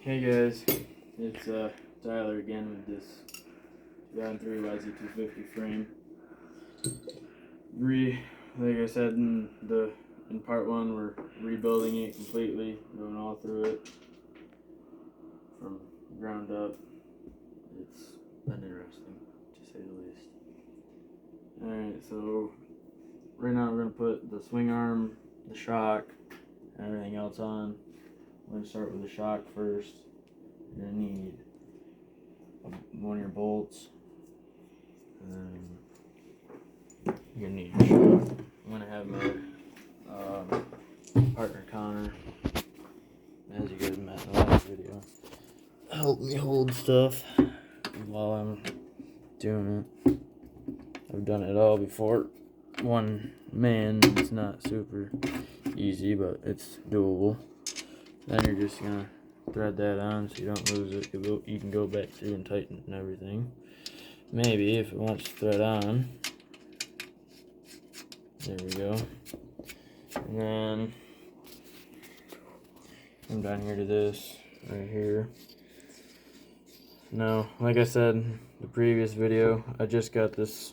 Hey guys, it's Tyler again with this 2003 YZ250 frame. Like I said in part one, we're rebuilding it completely, going all through it from ground up. It's been interesting, to say the least. Alright, so right now we're gonna put the swing arm, the shock, and everything else on. We're gonna start with the shock first. You're gonna need one of your bolts, and you're gonna need your shock. I'm gonna have my partner Connor, as you guys met in the last video, help me hold stuff while I'm doing it. I've done it all before. One man, it's not super easy, but it's doable. Then you're just gonna thread that on so you don't lose it. You can go back through and tighten it and everything. Maybe if it wants to thread on. There we go. And then come down here to this right here. Now, like I said in the previous video, I just got this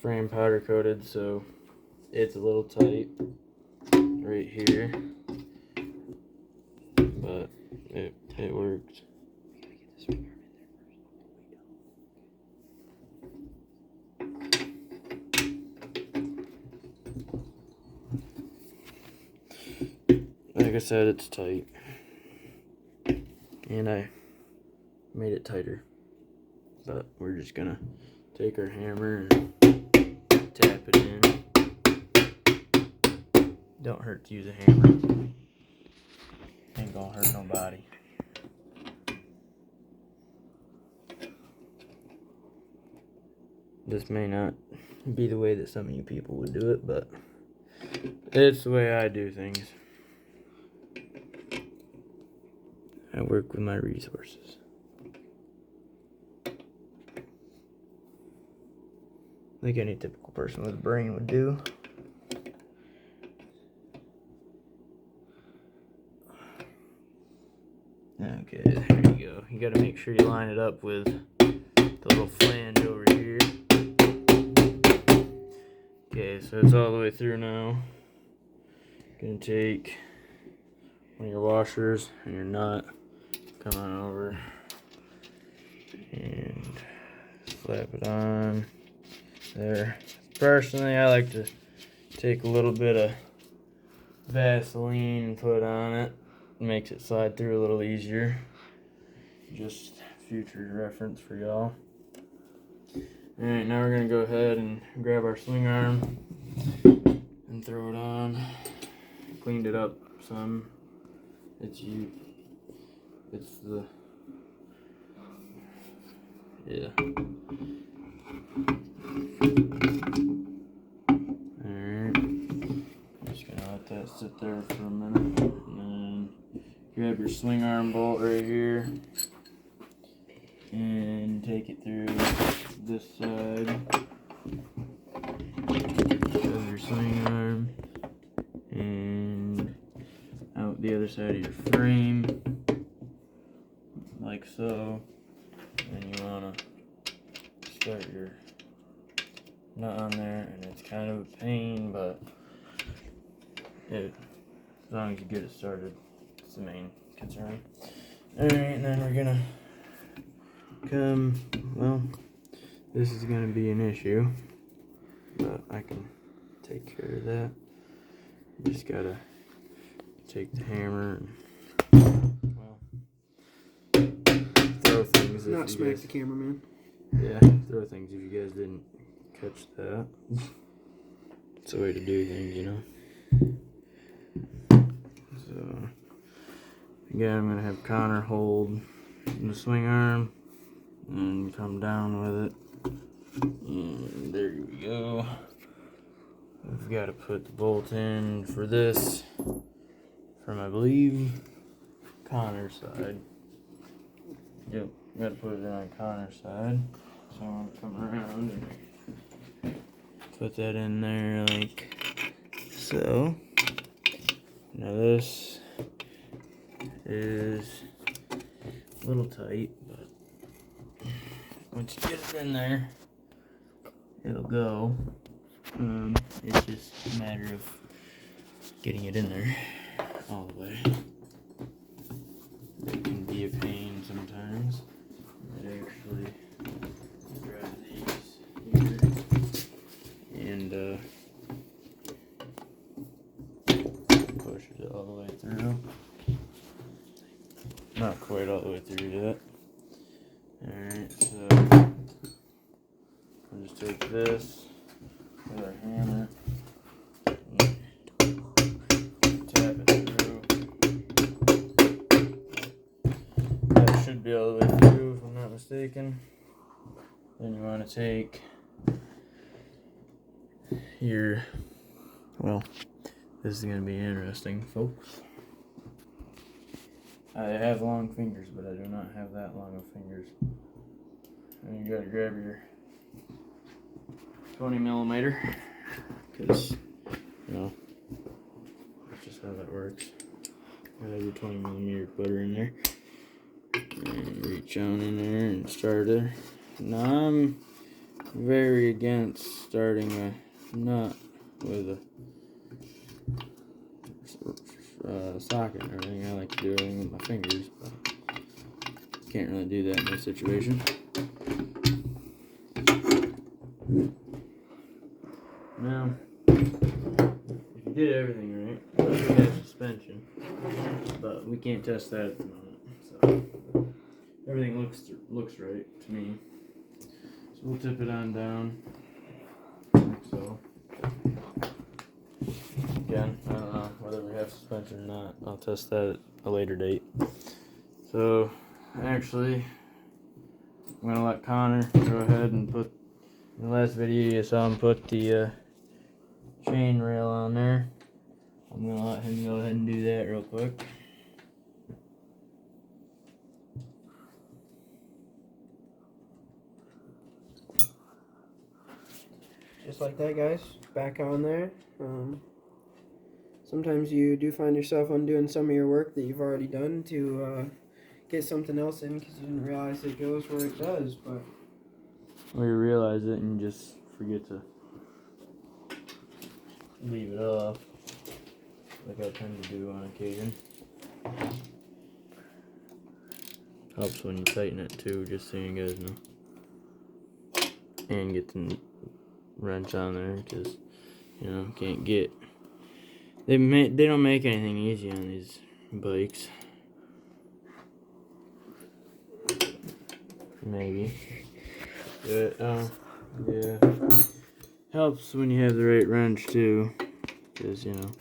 frame powder coated, so it's a little tight right here. But it worked. Like I said, it's tight. And I made it tighter. But we're just gonna take our hammer and tap it in. Don't hurt to use a hammer. Ain't gonna hurt nobody. This may not be the way that some of you people would do it, but it's the way I do things. I work with my resources. Like any typical person with a brain would do. Okay, there you go. You gotta make sure you line it up with the little flange over here. Okay, so it's all the way through now. Gonna take one of your washers and your nut, come on over and slap it on there. Personally, I like to take a little bit of Vaseline and put on it. It makes it slide through a little easier. Just future reference for y'all. Alright, now we're gonna go ahead and grab our swing arm and throw it on. Cleaned it up some. It's the yeah. Alright. Just gonna let that sit there for a minute. And then grab your swing arm bolt right here and take it through this side of your swing arm and out the other side of your frame, like so. And you want to start your nut on there, and it's kind of a pain, but as long as you get it started, it's the main concern. Alright, and then we're gonna this is gonna be an issue, but I can take care of that. Just gotta take the hammer and throw things. Not smack the cameraman. Yeah, throw things if you guys didn't catch that. It's the way to do things, you know. So again, I'm gonna have Connor hold the swing arm and come down with it. And there we go. We've got to put the bolt in for this from, I believe, Connor's side. Yep, got to put it on Connor's side. So I'm going to come around and put that in there like so. Now this is a little tight, but once you get it in there, it'll go. It's just a matter of getting it in there all the way. It can be a pain sometimes. It actually grab these here and push it all the way through. Not quite all the way through yet. Alright, so I'll just take this with our hammer and tap it through. That should be all the way through if I'm not mistaken. Then you want to take your, well, this is going to be interesting, folks. I have long fingers, but I do not have that long of fingers. And you gotta grab your 20 millimeter, because, you know, that's just how that works. You have your 20 millimeter butter in there, and reach on in there and start it. Now, I'm very against starting a nut with a socket and everything. I like to do everything with my fingers, but can't really do that in this situation. Now, if you did everything right, you have suspension, but we can't test that at the moment. So everything looks right to me. So we'll tip it on down, like so. Again, I don't know whether we have suspension or not. I'll test that at a later date. So, actually, I'm going to let Connor go ahead and put, in the last video you saw him put the chain rail on there. I'm going to let him go ahead and do that real quick. Just like that, guys. Back on there. Sometimes you do find yourself undoing some of your work that you've already done to get something else in because you didn't realize it goes where it does. But Or you realize it and you just forget to leave it off, like I tend to do on occasion. Helps when you tighten it too, just so you guys know. And get the wrench on there, because, you know, can't get, they don't make anything easy on these bikes. Maybe. But yeah, helps when you have the right wrench too, because, you know,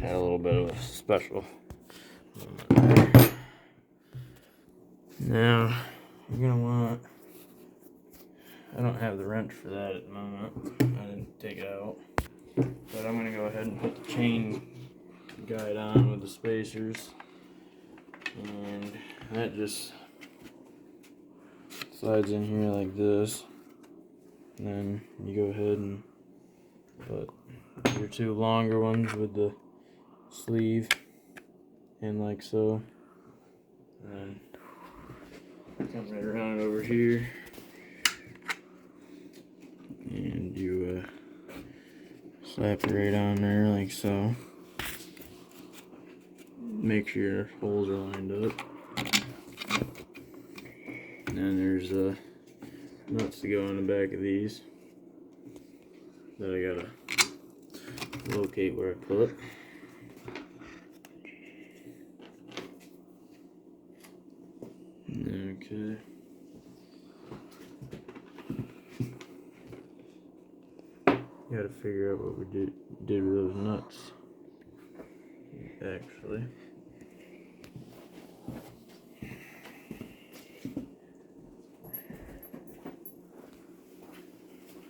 had a little bit of a special moment there. Now you're gonna want, I don't have the wrench for that at the moment, I didn't take it out, but I'm gonna go ahead and put the chain guide on with the spacers, and that just slides in here like this, and then you go ahead and put your two longer ones with the sleeve in like so, and then come right around over here, and you slap it right on there like so. Make sure your holes are lined up. And then there's nuts to go on the back of these that I gotta locate where I put. Okay. Gotta figure out what we did with those nuts, actually.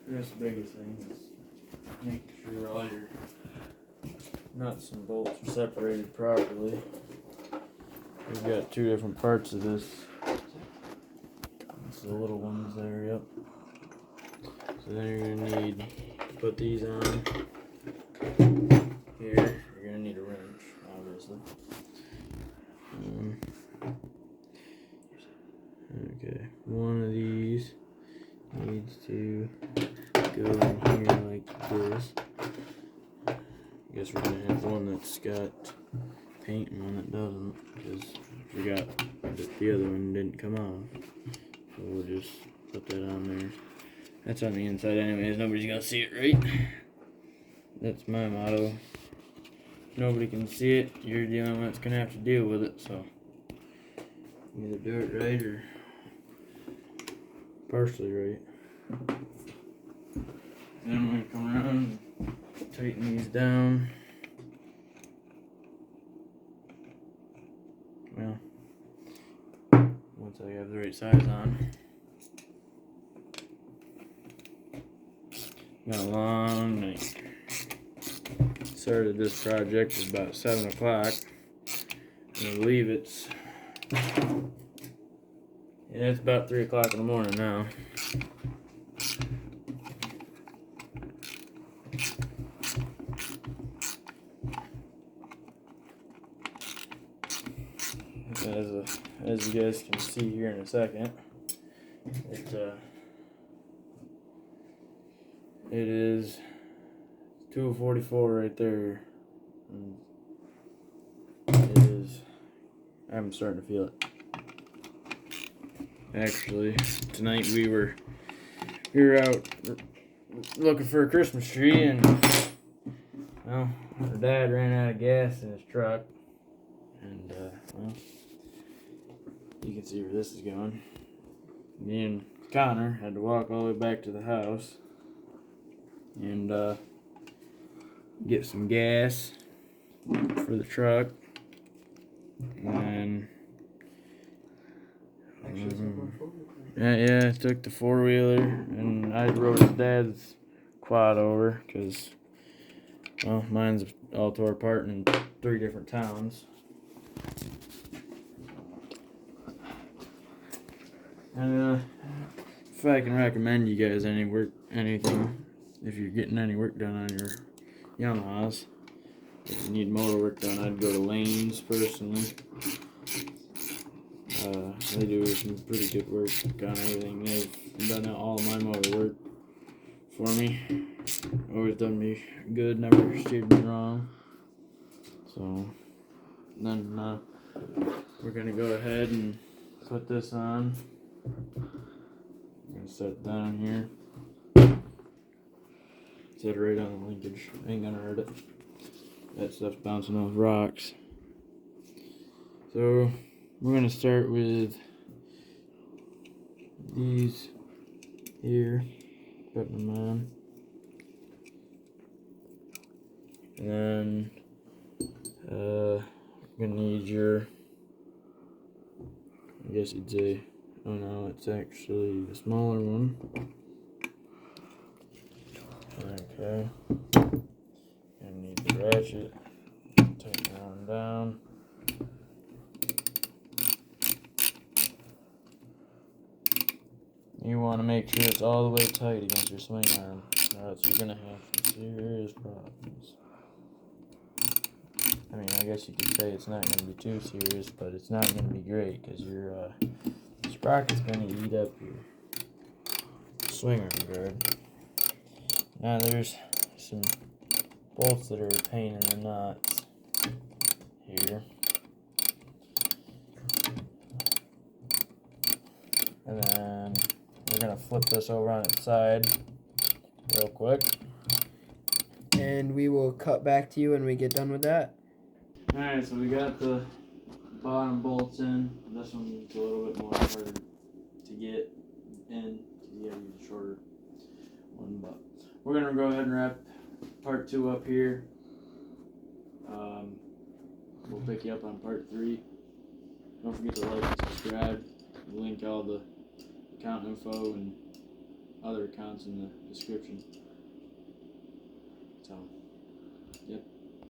That's the biggest thing, is make sure all your nuts and bolts are separated properly. We've got two different parts of this. It's the little ones there, yep. So then you're gonna need to put these on here. You're gonna need a wrench, obviously. needs to go in here like this. I guess we're gonna have one that's got paint and one that doesn't, because we got the other one didn't come off. So we'll just put that on there. That's on the inside anyways, nobody's gonna see it, right? That's my motto. Nobody can see it, you're the only one that's gonna have to deal with it, so either do it right or partially right. Then I'm gonna come around and tighten these down. Well, once I have the right size on. Got a long night. Started this project at about 7 o'clock. I believe it's about 3 o'clock in the morning now. As you guys can see here in a second, it is 2:44 right there. And it is. I'm starting to feel it. Actually, tonight we were out looking for a Christmas tree, and well, our dad ran out of gas in his truck, and well, you can see where this is going. Me and Connor had to walk all the way back to the house and get some gas for the truck, and yeah, I took the 4-wheeler, and I rode his dad's quad over, because, well, mine's all tore apart in 3 different towns. And if I can recommend you guys anything, if you're getting any work done on your Yamahas, if you need motor work done, I'd go to Lanes personally. They do some pretty good work on everything. They've done all my motor work for me. Always done me good, never steered me wrong. So then we're gonna go ahead and put this on. I'm gonna set it down here. Set it right on the linkage. Ain't gonna hurt it. That stuff's bouncing off rocks. So we're gonna start with these here, putting them on, and then we're gonna need your, I guess you'd say, oh no, it's actually the smaller one. Okay, gonna need the ratchet, tighten that one down. You want to make sure it's all the way tight against your swing arm, or else you're gonna have some serious problems. I mean, I guess you could say it's not gonna be too serious, but it's not gonna be great, because your sprocket's gonna eat up your swing arm guard. Now there's some bolts that are a pain in the nuts here. And then we're gonna flip this over on its side real quick. And we will cut back to you when we get done with that. Alright, so we got the bottom bolts in. This one's a little bit more harder to get in, because you have to use a shorter one. But we're gonna go ahead and wrap part 2 up here. We'll pick you up on part 3. Don't forget to like and subscribe. We'll link all the account info and other accounts in the description. So, yep.